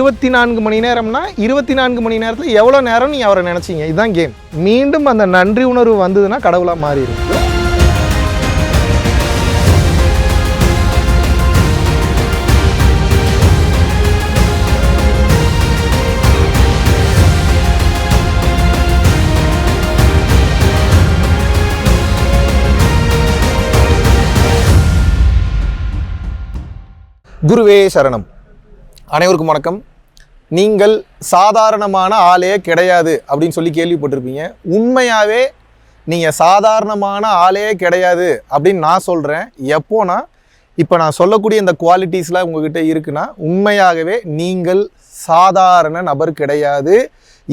24 மணி நேரம்னா 24 மணி நேரத்தில் எவ்வளோ நேரம் நீங்கள் அவரை நினச்சிங்க, இதுதான் கேம். மீண்டும் அந்த நன்றி உணர்வு வந்ததுன்னா கடவுளாக மாறிடும். குருவே சரணம். அனைவருக்கும் வணக்கம். நீங்கள் சாதாரணமான ஆளே கிடையாது அப்படின்னு சொல்லி கேள்விப்பட்டிருப்பீங்க. உண்மையாகவே நீங்கள் சாதாரணமான ஆளே கிடையாது அப்படின்னு நான் சொல்கிறேன். எப்போனா இப்போ நான் சொல்லக்கூடிய இந்த குவாலிட்டிஸ்லாம் உங்ககிட்ட இருக்குன்னா உண்மையாகவே நீங்கள் சாதாரண நபர் கிடையாது.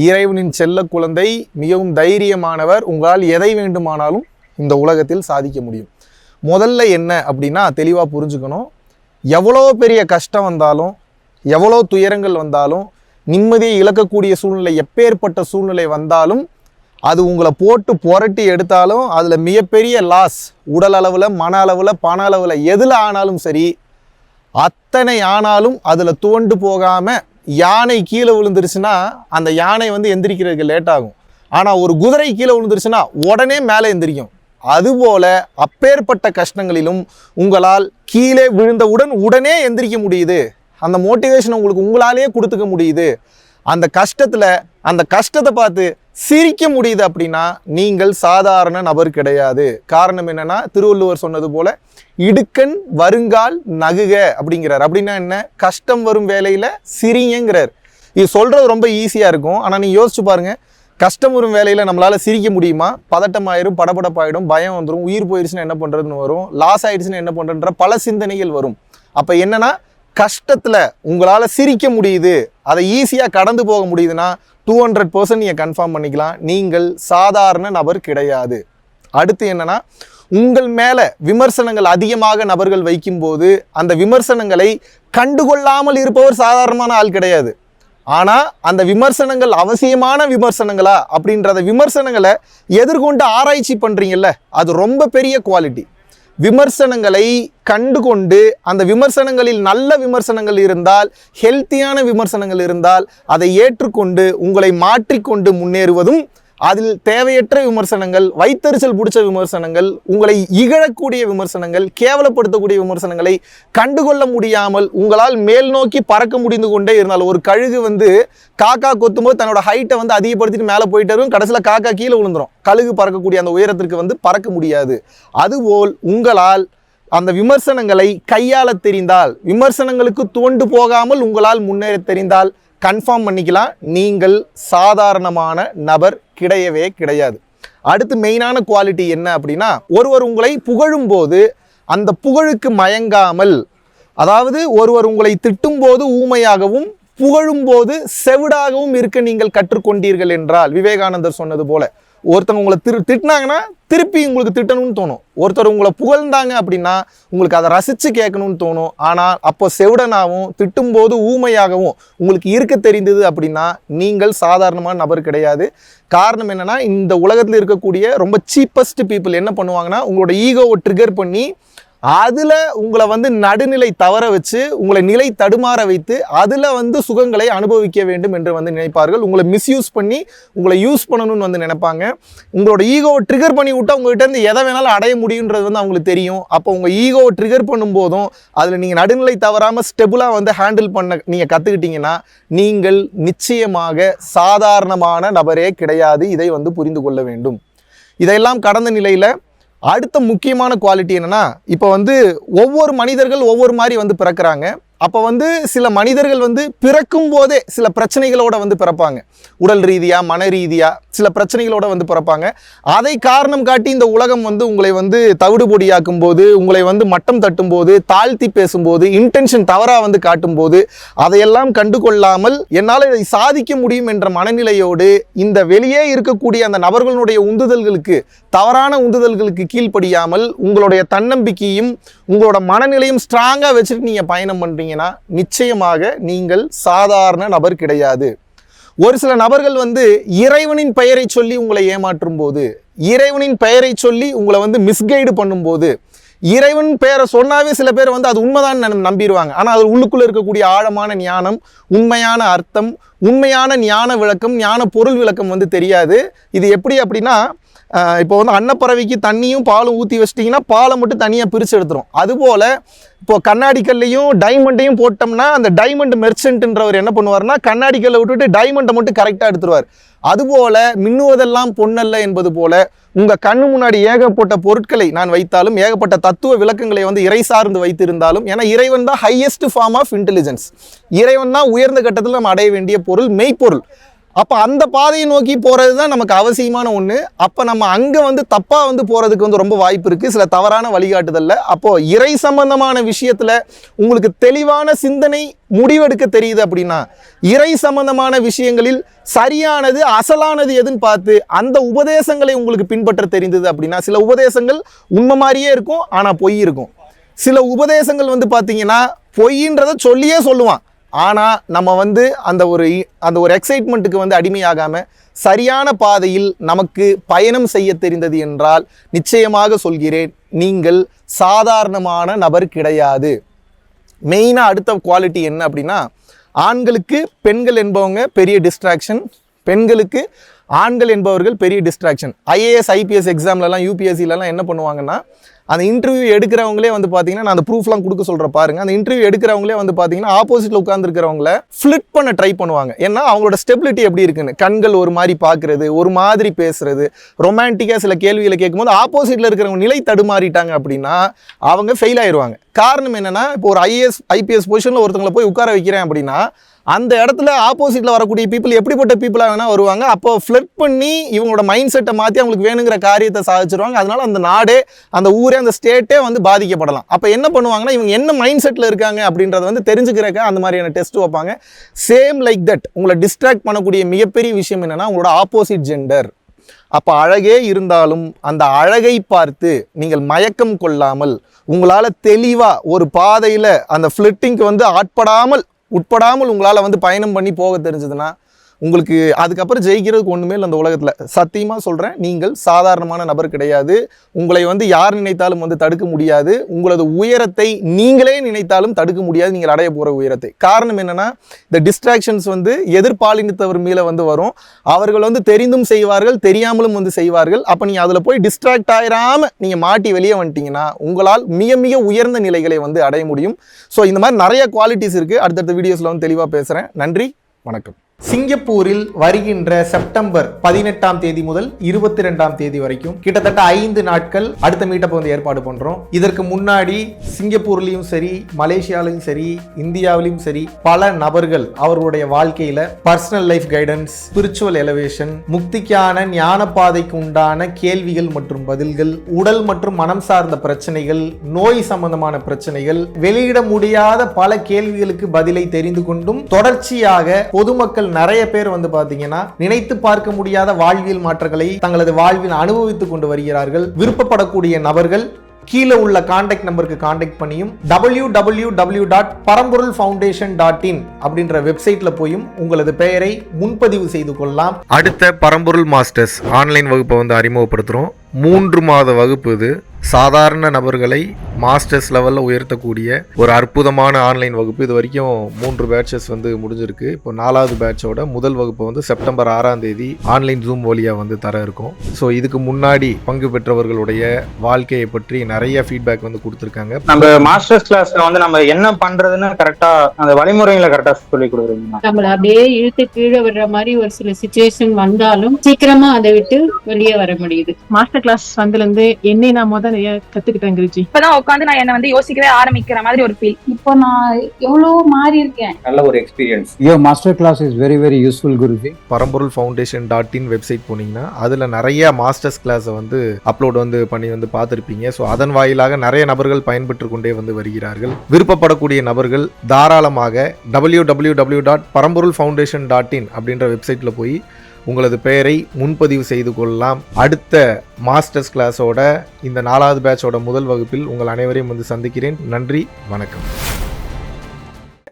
இறைவனின் செல்ல குழந்தை, மிகவும் தைரியமானவர். உங்களால் எதை வேண்டுமானாலும் இந்த உலகத்தில் சாதிக்க முடியும். முதல்ல என்ன அப்படின்னா தெளிவாக புரிஞ்சுக்கணும். எவ்வளோ பெரிய கஷ்டம் வந்தாலும், எவ்வளோ துயரங்கள் வந்தாலும், நிம்மதியை இழக்கக்கூடிய சூழ்நிலை, எப்பேற்பட்ட சூழ்நிலை வந்தாலும், அது உங்களை போட்டு புரட்டி எடுத்தாலும் அதில் மிகப்பெரிய லாஸ், உடல் அளவில், மன அளவில், பண அளவில், எதில் ஆனாலும் சரி, அத்தனை ஆனாலும் அதில் துவண்டு போகாமல் யானை கீழே விழுந்துருச்சுன்னா அந்த யானை எந்திரிக்கிறதுக்கு லேட் ஆகும். ஆனால் ஒரு குதிரை கீழே விழுந்துருச்சுன்னா உடனே மேலே எந்திரிக்கும். அதுபோல அப்பேற்பட்ட கஷ்டங்களிலும் உங்களால் கீழே விழுந்தவுடன் உடனே எந்திரிக்க முடியுது. அந்த மோட்டிவேஷன் உங்களுக்கு உங்களாலேயே கொடுத்துக்க முடியுது. அந்த கஷ்டத்தை பார்த்து சிரிக்க முடியுது அப்படின்னா நீங்கள் சாதாரண நபர் கிடையாது. காரணம் என்னன்னா, திருவள்ளுவர் சொன்னது போல இடுக்கண் வருங்கால் நகுக அப்படிங்கிறார். அப்படின்னா என்ன? கஷ்டம் வரும் வேலையில சிரிங்கிறார். இது சொல்றது ரொம்ப ஈஸியா இருக்கும். ஆனால் நீ யோசிச்சு பாருங்க, கஷ்டம் வரும் வேலையில் நம்மளால் சிரிக்க முடியுமா? பதட்டமாயிரும், படபடப்பாயிடும், பயம் வந்துடும், உயிர் போயிடுச்சுன்னா என்ன பண்ணுறதுன்னு வரும், லாஸ் ஆகிடுச்சுன்னா என்ன பண்ணுறதுன்ற பல சிந்தனைகள் வரும். அப்போ என்னன்னா, கஷ்டத்தில் உங்களால் சிரிக்க முடியுது, அதை ஈஸியாக கடந்து போக முடியுதுன்னா 200% நீங்கள் கன்ஃபார்ம் பண்ணிக்கலாம், நீங்கள் சாதாரண நபர் கிடையாது. அடுத்து என்னன்னா, உங்கள் மேலே விமர்சனங்கள் அதிகமாக நபர்கள் வைக்கும்போது அந்த விமர்சனங்களை கண்டுகொள்ளாமல் இருப்பவர் சாதாரணமான ஆள் கிடையாது. ஆனால் அந்த விமர்சனங்கள் அவசியமான விமர்சனங்களா அப்படின்றத விமர்சனங்களை எதிர்கொண்டு ஆராய்ச்சி பண்ணுறீங்கல்ல, அது ரொம்ப பெரிய குவாலிட்டி. விமர்சனங்களை கண்டுகொண்டு அந்த விமர்சனங்களில் நல்ல விமர்சனங்கள் இருந்தால், ஹெல்த்தியான விமர்சனங்கள் இருந்தால் அதை ஏற்றுக்கொண்டு உங்களை மாற்றிக்கொண்டு முன்னேறுவதும், அதில் தேவையற்ற விமர்சனங்கள், வைத்தறிச்சல் பிடிச்ச விமர்சனங்கள், உங்களை இகழக்கூடிய விமர்சனங்கள், கேவலப்படுத்தக்கூடிய விமர்சனங்களை கண்டுகொள்ள முடியாமல் உங்களால் மேல் நோக்கி பறக்க முடிந்து கொண்டே இருந்தால், ஒரு கழுகு காக்கா கொத்தும்போது தன்னோட ஹைட்டை அதிகப்படுத்திட்டு மேலே போயிட்டு இருக்கும், கடைசியில் காக்கா கீழே விழுந்துடும். கழுகு பறக்கக்கூடிய அந்த உயரத்திற்கு பறக்க முடியாது. அதுபோல் உங்களால் அந்த விமர்சனங்களை கையாள தெரிந்தால், விமர்சனங்களுக்கு தோண்டு போகாமல் உங்களால் முன்னேற தெரிந்தால் கன்ஃபார்ம் பண்ணிக்கலாம், நீங்கள் சாதாரணமான நபர் கிடையவே கிடையாது. அடுத்து மெயினான குவாலிட்டி என்ன அப்படின்னா, ஒருவர் உங்களை புகழும் போது அந்த புகழுக்கு மயங்காமல், அதாவது ஒருவர் உங்களை திட்டும் போது ஊமையாகவும் புகழும் போது செவிடாகவும் இருக்க நீங்கள் கற்றுக்கொண்டீர்கள் என்றால், விவேகானந்தர் சொன்னது போல, ஒருத்தவங்க உங்களை திட்டினாங்கன்னா திருப்பி உங்களுக்கு திட்டணும்னு தோணும். ஒருத்தர் உங்களை புகழ்ந்தாங்க அப்படின்னா உங்களுக்கு அதை ரசித்து கேட்கணும்னு தோணும். ஆனால் அப்போ செவிடனாகவும் திட்டும்போது ஊமையாகவும் உங்களுக்கு இருக்க தெரிந்தது அப்படின்னா நீங்கள் சாதாரணமான நபர் கிடையாது. காரணம் என்னன்னா, இந்த உலகத்தில் இருக்கக்கூடிய ரொம்ப சீப்பஸ்ட் பீப்புள் என்ன பண்ணுவாங்கன்னா, உங்களோட ஈகோவை ட்ரிகர் பண்ணி அதில் உங்களை நடுநிலை தவற வச்சு உங்களை நிலை தடுமாற வைத்து அதில் சுகங்களை அனுபவிக்க வேண்டும் என்று நினைப்பார்கள். உங்களை மிஸ்யூஸ் பண்ணி உங்களை யூஸ் பண்ணணும்னு நினைப்பாங்க. உங்களோட ஈகோவை ட்ரிகர் பண்ணி விட்டால் உங்கள்கிட்ட இருந்து எதை வேணாலும் அடைய முடியுன்றது அவங்களுக்கு தெரியும். அப்போ உங்கள் ஈகோவை ட்ரிகர் பண்ணும்போதும் அதில் நீங்கள் நடுநிலை தவறாமல் ஸ்டெபிளாக ஹேண்டில் பண்ண நீங்கள் கற்றுக்கிட்டீங்கன்னா நீங்கள் நிச்சயமாக சாதாரணமான நபரே கிடையாது. இதை புரிந்து கொள்ள வேண்டும். இதையெல்லாம் கடந்த நிலையில் அடுத்த முக்கியமான குவாலிட்டி என்னன்னா, இப்போ ஒவ்வொரு மனிதர்கள் ஒவ்வொரு மாதிரி பிறக்கிறாங்க. அப்போ சில மனிதர்கள் பிறக்கும் போதே சில பிரச்சனைகளோட பிறப்பாங்க. உடல் ரீதியாக, மன ரீதியாக சில பிரச்சனைகளோட பிறப்பாங்க. அதை காரணம் காட்டி இந்த உலகம் உங்களை தவிடுபொடியாக்கும் போது, உங்களை மட்டம் தட்டும் போது, தாழ்த்தி பேசும்போது, இன்டென்ஷன் தவறாக காட்டும் போது அதையெல்லாம் கண்டுகொள்ளாமல் என்னால் இதை சாதிக்க முடியும் என்ற மனநிலையோடு இந்த வெளியே இருக்கக்கூடிய அந்த நபர்களுடைய உந்துதல்களுக்கு, தவறான உந்துதல்களுக்கு கீழ்ப்படியாமல் உங்களுடைய தன்னம்பிக்கையும் உங்களோட மனநிலையும் ஸ்ட்ராங்காக வச்சுட்டு நீங்கள் பயணம் பண்ணுறீங்க, நிச்சயமாக நீங்கள் சாதாரண நபர் கிடையாது. ஒரு சில நபர்கள் இறைவனின் பெயரை சொல்லி உங்களை ஏமாற்றும் போது, இறைவனின் பெயரை சொல்லி உங்களை மிஸ்கைடு பண்ணும்போது, இறைவன் பேரை சொன்னாவே சில பேர் வந்து அது உண்மைதான் நம்பிடுவாங்க. ஆனால் அது உள்ளுக்குள்ளே இருக்கக்கூடிய ஆழமான ஞானம், உண்மையான அர்த்தம், உண்மையான ஞான விளக்கம், ஞான பொருள் விளக்கம் வந்து தெரியாது. இது எப்படி அப்படின்னா, இப்போ வந்து அன்னப்பறவைக்கு தண்ணியும் பாலும் ஊற்றி வச்சிட்டிங்கன்னா பாலை மட்டும் தனியாக பிரித்து எடுத்துரும். அதுபோல் இப்போது கண்ணாடி கல்லையும் டைமண்டையும் போட்டோம்னா அந்த டைமண்ட் மெர்ச்சன்ட்ன்றவர் என்ன பண்ணுவார்னா கண்ணாடி கல்லை விட்டுட்டு டைமண்டை மட்டும் கரெக்டாக எடுத்துருவார். அதுபோல மின்னுவதெல்லாம் பொன்னல்ல என்பது போல உங்கள் கண்ணு முன்னாடி ஏகப்பட்ட பொருட்களை நான் வைத்தாலும், ஏகப்பட்ட தத்துவ விளக்கங்களை வந்து இறை சார்ந்து வைத்திருந்தாலும், ஏன்னா இறைவன் தான் ஹையஸ்ட் ஃபார்ம் ஆஃப் இன்டெலிஜென்ஸ், இறைவன் தான் உயர்ந்த கட்டத்தில் நம்ம அடைய வேண்டிய பொருள், மெய்ப்பொருள். அப்போ அந்த பாதையை நோக்கி போகிறது தான் நமக்கு அவசியமான ஒன்று. அப்போ நம்ம அங்கே வந்து தப்பாக வந்து போகிறதுக்கு வந்து ரொம்ப வாய்ப்பு இருக்குது, சில தவறான வழிகாட்டுதல்ல. அப்போது இறை சம்பந்தமான விஷயத்தில் உங்களுக்கு தெளிவான சிந்தனை முடிவெடுக்க தெரியுது அப்படின்னா, இறை சம்பந்தமான விஷயங்களில் சரியானது அசலானது எதுன்னு பார்த்து அந்த உபதேசங்களை உங்களுக்கு பின்பற்ற தெரிந்தது அப்படின்னா, சில உபதேசங்கள் உண்மை மாதிரியே இருக்கும் ஆனால் பொய் இருக்கும். சில உபதேசங்கள் வந்து பார்த்தீங்கன்னா பொய்ன்றதை சொல்லியே சொல்லுவான், ஆனால் நம்ம வந்து அந்த ஒரு எக்ஸைட்மெண்ட்டுக்கு வந்து அடிமையாகாமல் சரியான பாதையில் நமக்கு பயணம் செய்ய தெரிந்தது என்றால் நிச்சயமாக சொல்கிறேன், நீங்கள் சாதாரணமான நபர் கிடையாது. மெயினாக அடுத்த குவாலிட்டி என்ன அப்படின்னா, ஆண்களுக்கு பெண்கள் என்பவங்க பெரிய டிஸ்ட்ராக்ஷன், பெண்களுக்கு ஆண்கள் என்பவர்கள் பெரிய டிஸ்ட்ராக்ஷன். ஐஏஎஸ் ஐபிஎஸ் எக்ஸாம்லலாம் யூபிஎஸ்சிலலாம் என்ன பண்ணுவாங்கன்னா, அந்த இன்டர்வியூ எடுக்கிறவங்களே வந்து பார்த்தீங்கன்னா, நான் அந்த ப்ரூஃப்லாம் கொடுக்க சொல்கிறேன் பாருங்கள், அந்த இன்டர்வியூ எடுக்கிறவங்களே வந்து பார்த்தீங்கன்னா ஆப்போசிட்டில் உட்காந்துருக்கிறவங்கள ஃப்ளிட் பண்ண ட்ரை பண்ணுவாங்க. ஏன்னா அவங்களோட ஸ்டெபிலிட்டி எப்படி இருக்குன்னு, கண்கள் ஒரு மாதிரி பார்க்குறது, ஒரு மாதிரி பேசுறது, ரொமான்டிக்காக சில கேள்விகளை கேட்கும்போது ஆப்போசிட்டில் இருக்கிறவங்க நிலை தடுமாறிட்டாங்க அப்படின்னா அவங்க ஃபெயில் ஆயிடுவாங்க. காரணம் என்னென்னா, இப்போ ஒரு ஐஏஎஸ் ஐபிஎஸ் பொசிஷனில் ஒருத்தவங்களை போய் உட்கார வைக்கிறேன் அப்படின்னா அந்த இடத்துல ஆப்போசிட்டில் வரக்கூடிய பீப்புள் எப்படிப்பட்ட பீப்புளாக வேணால் வருவாங்க. அப்போ ஃப்ளட் பண்ணி இவங்களோட மைண்ட் செட்டை மாற்றி அவங்களுக்கு வேணுங்கிற காரியத்தை சாதிச்சிருவாங்க. அதனால அந்த நாடே, அந்த ஊரே, அந்த ஸ்டேட்டே வந்து பாதிக்கப்படலாம். அப்போ என்ன பண்ணுவாங்கன்னா, இவங்க என்ன மைண்ட் செட்டில் இருக்காங்க அப்படின்றத வந்து தெரிஞ்சுக்கிறக்க அந்த மாதிரியான டெஸ்ட் வைப்பாங்க. சேம் லைக் தட் உங்களை டிஸ்ட்ராக்ட் பண்ணக்கூடிய மிகப்பெரிய விஷயம் என்னென்னா உங்களோட ஆப்போசிட் ஜெண்டர். அப்போ அழகே இருந்தாலும் அந்த அழகை பார்த்து நீங்கள் மயக்கம் கொள்ளாமல் உங்களால் தெளிவாக ஒரு பாதையில் அந்த ஃப்ளிட்டிங்க்கு வந்து உட்படாமல் உங்களால் வந்து பயணம் பண்ணி போக தெரிஞ்சதுன்னா உங்களுக்கு அதுக்கப்புறம் ஜெயிக்கிறதுக்கு ஒன்றுமே இல்லை அந்த உலகத்தில். சத்தியமாக சொல்கிறேன், நீங்கள் சாதாரணமான நபர் கிடையாது. உங்களை வந்து யார் நினைத்தாலும் வந்து தடுக்க முடியாது. உங்களது உயரத்தை நீங்களே நினைத்தாலும் தடுக்க முடியாது, நீங்கள் அடைய போகிற உயரத்தை. காரணம் என்னென்னா, இந்த டிஸ்ட்ராக்ஷன்ஸ் வந்து எதிர்பாலினத்தவர் மேலே வந்து வரும். அவர்கள் வந்து தெரிந்தும் செய்வார்கள், தெரியாமலும் வந்து செய்வார்கள். அப்போ நீங்கள் அதில் போய் டிஸ்ட்ராக்ட் ஆகிடாமல் நீங்கள் மாட்டி வெளியே வந்துட்டீங்கன்னா உங்களால் மிக மிக உயர்ந்த நிலைகளை வந்து அடைய முடியும். ஸோ இந்த மாதிரி நிறைய குவாலிட்டிஸ் இருக்குது. அடுத்தடுத்த வீடியோஸில் வந்து தெளிவாக பேசுகிறேன். நன்றி, வணக்கம். சிங்கப்பூரில் வருகின்ற செப்டம்பர் 18ஆம் தேதி முதல் 22ஆம் தேதி வரைக்கும் கிட்டத்தட்ட 5 நாட்கள் அடுத்த மீட்டப் வந்து ஏற்பாடு பண்றோம். இதற்கு முன்னாடி சிங்கப்பூர்லயும் சரி, மலேசியாலையும் சரி, இந்தியாவிலும் சரி பல நபர்கள் அவர்களுடைய வாழ்க்கையில personal life guidance, spiritual elevation, முக்திக்கான ஞான பாதைக்கு உண்டான கேள்விகள் மற்றும் பதில்கள், உடல் மற்றும் மனம் சார்ந்த பிரச்சனைகள், நோய் சம்பந்தமான பிரச்சனைகள், வெளியிட முடியாத பல கேள்விகளுக்கு பதிலை தெரிந்து கொண்டும் தொடர்ச்சியாக பொதுமக்கள் நிறைய பேர் வந்து பாத்தீங்கன்னா நினைத்து பார்க்க முடியாத வாழ்வியல் மாற்றங்களை தங்களது வாழ்வில் அனுபவித்துக் கொண்டு வருகிறார்கள். விருப்பப்படக்கூடிய நபர்கள் கீழே உள்ள கான்டாக்ட் நம்பருக்கு கான்டாக்ட் பண்ணியும் www.paramporulfoundation.in அப்படின்ற வெப்சைட்ல போயும் உங்களது பெயரை முன்பதிவு செய்து கொள்ளலாம். அடுத்த பரம்பொருள் மாஸ்டர்ஸ் ஆன்லைன் வகுப்பை வந்து அறிமுகப்படுத்துறோம். 3 மாத வகுப்பு இது. சாதாரண நபர்களை மாஸ்டர்ஸ் லெவலில் உயர்த்தக்கூடிய ஒரு அற்புதமான ஆன்லைன் வகுப்பு. இது வரைக்கும் 3 பேட்சஸ் வந்து முடிஞ்சிருக்கு. இப்போ 4வது பேட்சோட முதல் வகுப்பு வந்து செப்டம்பர் 6ஆம் தேதி ஆன்லைன் ஜூம் வழியாக வந்து தர இருக்கும். ஸோ இதுக்கு முன்னாடி பங்கு பெற்றவர்களுடைய வாழ்க்கையை பற்றி நிறைய ஃபீட்பேக் வந்து கொடுத்துருக்காங்க. நம்ம மாஸ்டர்ஸ் கிளாஸ்ல வந்து நம்ம என்ன பண்றதுன்னு கரெக்டா அந்த வழிமுறைகளை கரெக்டா சொல்லி கொடுக்குறீங்க. நம்மள அப்படியே இழுத்து கீழே விடுற மாதிரி ஒரு சில சிச்சுவேஷன் வந்தாலும் சீக்கிரமா அதை விட்டு வெளியே வர முடியுது. மாஸ்டர் கிளாஸ் வந்ததுல இருந்து என்னை நான் நிறைய கத்துக்கிட்டேன் குருஜி. இப்பதான் உட்காந்து நான் என்ன வந்து யோசிக்கவே ஆரம்பிக்கிற மாதிரி ஒரு ஃபீல். இப்போ நான் எவ்வளவு மாறி இருக்கேன். நல்ல ஒரு experience. Your master class is very very useful Guruji. paramporulfoundation.in website போனீங்கன்னா அதுல நிறைய மாஸ்டர்ஸ் கிளாஸை வந்து அப்லோட் வந்து பண்ணி வந்து பார்த்துருப்பீங்க. ஸோ அதன் வாயிலாக நிறைய நபர்கள் பயன்பெற்று கொண்டே வந்து வருகிறார்கள். விருப்பப்படக்கூடிய நபர்கள் தாராளமாக www.paramporulfoundation.in அப்படின்ற வெப்சைட்ல போய் உங்களது பெயரை முன்பதிவு செய்து கொள்ளலாம். அடுத்த மாஸ்டர்ஸ் கிளாஸோட இந்த 4வது பேட்சோட முதல் வகுப்பில் உங்கள் அனைவரையும் வந்து சந்திக்கிறேன். நன்றி, வணக்கம்.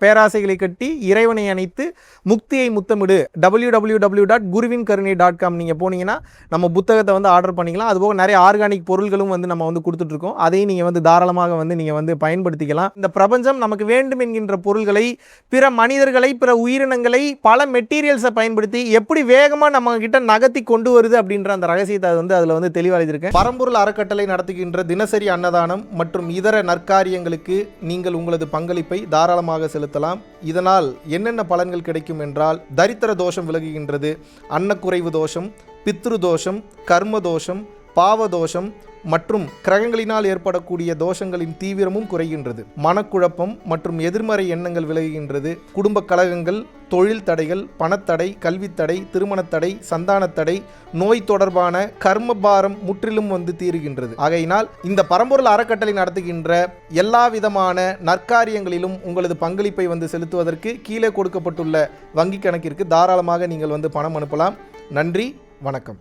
பேராசைகளை கட்டி இறைவனை அணைத்து முக்தியை முத்தமிடு www.guruvinkarunai.com நீங்கள் போனீங்கன்னா நம்ம புத்தகத்தை வந்து ஆர்டர் பண்ணிக்கலாம். அதுபோக நிறைய ஆர்கானிக் பொருள்களும் வந்து நம்ம வந்து கொடுத்துட்ருக்கோம். அதையும் நீங்கள் வந்து தாராளமாக வந்து நீங்கள் வந்து பயன்படுத்திக்கலாம். இந்த பிரபஞ்சம் நமக்கு வேண்டும் என்கின்ற பொருள்களை, பிற மனிதர்களை, பிற உயிரினங்களை பல மெட்டீரியல்ஸை பயன்படுத்தி எப்படி வேகமாக நம்ம கிட்ட நகர்த்தி கொண்டு வருது அப்படின்ற அந்த ரகசியத்தை வந்து அதில் வந்து தெளிவாக பரம்பொருள் அறக்கட்டளை நடத்துகின்ற தினசரி அன்னதானம் மற்றும் இதர நற்காரியங்களுக்கு நீங்கள் உங்களது பங்களிப்பை தாராளமாக செலுத்தலாம். இதனால் என்னென்ன பலன்கள் கிடைக்கும் என்றால், தரித்திர தோஷம் விலகுகின்றது, அன்னக்குறைவு தோஷம், பித்ரு தோஷம், கர்ம தோஷம், பாவ தோஷம் மற்றும் கிரகங்களினால் ஏற்படக்கூடிய தோஷங்களின் தீவிரமும் குறைகின்றது, மனக்குழப்பம் மற்றும் எதிர்மறை எண்ணங்கள் விலகுகின்றது, குடும்ப கலகங்கள், தொழில் தடைகள், பணத்தடை, கல்வித்தடை, திருமணத்தடை, சந்தானத்தடை, நோய் தொடர்பான கர்மபாரம் முற்றிலும் வந்து தீருகின்றது. ஆகையினால் இந்த பரம்பொருள் அறக்கட்டளை நடத்துகின்ற எல்லா விதமான நற்காரியங்களிலும் உங்களது பங்களிப்பை வந்து செலுத்துவதற்கு கீழே கொடுக்கப்பட்டுள்ள வங்கி கணக்கிற்கு தாராளமாக நீங்கள் வந்து பணம் அனுப்பலாம். நன்றி, வணக்கம்.